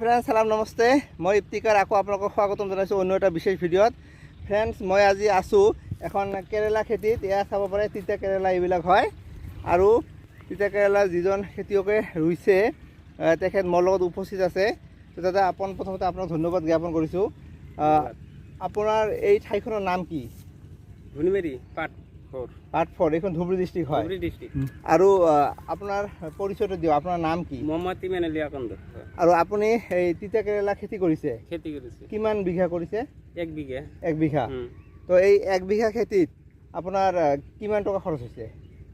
Friends সালাম নমস্তে মই ইফতিকাৰ আকৌ আপোনালোকক স্বাগতম জনাইছোঁ অন্য এটা বিশেষ ভিডিঅ'ত। ফ্ৰেণ্ডছ মই আজি আছোঁ এখন কেৰেলা খেতিত। এয়া চাব পাৰে তিতা কেৰেলা এইবিলাক হয় আৰু তিতা কেৰেলা যিজন খেতিয়কে ৰুইছে তেখেত মোৰ লগত উপস্থিত আছে। তাতে প্ৰথমতে আপোনাক ধন্যবাদ জ্ঞাপন কৰিছোঁ। আপোনাৰ এই ঠাইখনৰ নাম কি? ধুনিবেৰী পাটফৰ। এইখন ধুবুৰী ডিষ্ট্ৰিক্ট হয়। আৰু আপোনাৰ পৰিচয়টো দিয়ক, আপোনাৰ নাম কি? মোহাম্মদ ইমান আলী আকন্দ। আৰু আপুনি এই তিতা কেৰেলা খেতি কৰিছে? খেতি কৰিছে। কিমান বিঘা কৰিছে? 1 বিঘা। 1 বিঘা। তো এই 1 বিঘা খেতিত আপোনাৰ কিমান টকা খৰচ হৈছে?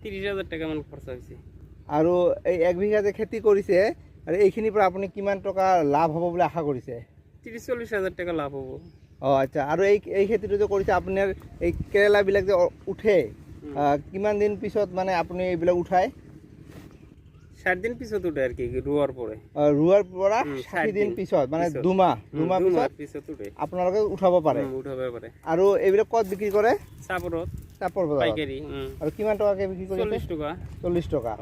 30,000 টাকা মান খৰচ হৈছে। আৰু এই 1 বিঘা যে খেতি কৰিছে আৰু এইখিনিৰ পৰা আপুনি কিমান টকা লাভ হ'ব বুলি আশা কৰিছে? 30-40,000 টাকা লাভ হ'ব। আচ্ছা। আৰু এই খেতিটো যে কৰিছে আপোনাৰ এই কেৰেলাবিলাক যে উঠে কিমান দিন পিছত মানে আপুনি এইবিলাক উঠায়? 60 দিন পিছত উঠে আর কি রুয়ার পরে। ৰুৱাৰ পৰা 60 দিন পিছত মানে দুমাহ পিছত আপোনালোকে উঠাব পাৰে। আৰু এইবিলাক ক'ত বিক্ৰী কৰে? চাপৰ বজাৰত পাইকাৰী। আৰু কিমান টকাকে বিক্ৰী কৰে? 40 টকা।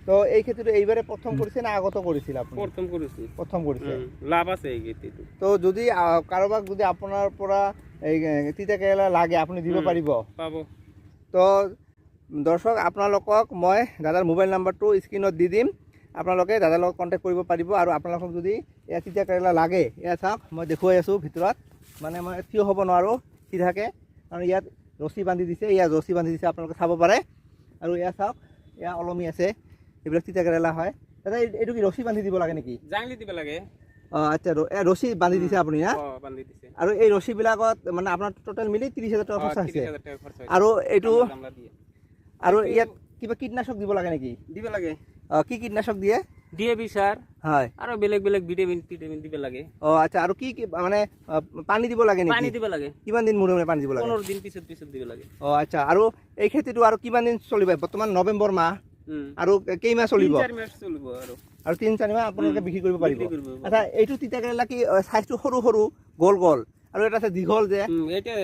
তো এই খেতিটো এইবাৰে প্ৰথম কৰিছে না আগতো কৰিছিল আপুনি? প্ৰথম কৰিছে। লাভ আছে এই খেতিটো। তো যদি কাৰোবাক যদি আপোনাৰ পৰা এই তিতা কেৰেলা লাগে আপুনি দিব পাৰিব? পাব। তো দৰ্শক আপোনালোকক মই দাদাৰ মোবাইল নাম্বাৰটো স্ক্ৰীনত দি দিম, আপোনালোকে দাদাৰ লগত কণ্টেক্ট কৰিব পাৰিব। আৰু আপোনালোকক যদি এয়া তিতা কেৰেলা লাগে, এয়া চাওক মই দেখুৱাই আছোঁ ভিতৰত, মানে মই থিয় হ'ব নোৱাৰোঁ সিধাকৈ, কাৰণ ইয়াত ৰছী বান্ধি দিছে, ইয়াত ৰছী বান্ধি দিছে আপোনালোকে চাব পাৰে। আৰু এয়া চাওক এয়া অলমি আছে, এইবিলাক তিতা কেৰেলা হয়। দাদা এইটো কি ৰছী বান্ধি দিব লাগে নেকি? জাংলি দিব লাগে। আচ্ছা, ৰছী বান্ধি দিছে আপুনি না? বান্ধি দিছে। আৰু এই ৰছীবিলাকত মানে আপোনাৰ টোটেল মিলি 30,000 টকা খৰচ হৈছে। আৰু এইটো আৰু ইয়াত কিবা কীটনাশক দিব লাগে নেকি? দিব লাগে। কি কীটনাশক দিয়ে? ডিএপি সাৰ হয়, আৰু বেলেগ ভিটামিন দিব লাগে। আচ্ছা। আৰু কি মানে পানী দিব লাগে নেকি? পানী দিব লাগে। কিমান দিন মূৰে মূৰে পানী দিব লাগে? 15 দিন পিছত দিব লাগে। আচ্ছা। আৰু এই খেতিটো আৰু কিমান দিন চলিব? বৰ্তমান নৱেম্বৰ মাহ, আৰু কেইমাহ চলিব? 3-4 মাহ চলিব। আৰু 3-4 মাহ আপোনালোকে বিক্ৰী কৰিব পাৰিব। আচ্ছা, এইটো তিতা কেৰেলা কি সাইজটো সৰু সৰু গোল গোল, আৰু এটা আছে দীঘল যে? এটা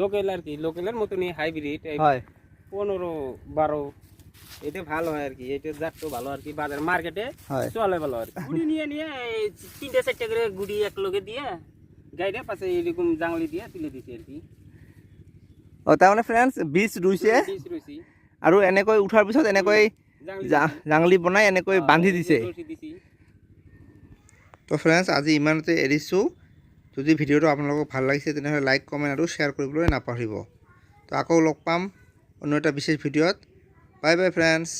লোকেল আর কি, লোকেলের মতনই হাইব্রিড হয়। 15-12 এটা ভালো হয় আর কি, এটা জাতটো ভালো আর কি, বাজার মার্কেটে চলে ভালো আর কি। গুড়ি নিয়ে 3-4টা করে গুড়ি এক লগে দিয়ে গাইডে পাশে এরকম জাংলি দিয়ে তুলে দিছে আর কি। তাৰমানে ফ্ৰেণ্ডছ বীজ ৰুইছে আৰু এনেকৈ উঠাৰ পিছত এনেকৈ জাংলি বনাই এনেকৈ বান্ধি দিছে। তো ফ্ৰেণ্ডছ আজি ইমানতে এৰিছোঁ। যদি ভিডিঅ'টো আপোনালোকক ভাল লাগিছে তেনেহ'লে লাইক কমেণ্ট আৰু শ্বেয়াৰ কৰিবলৈ নাপাহৰিব। তো আকৌ লগ পাম অন্য এটা বিশেষ ভিডিঅ'ত। Bye bye friends.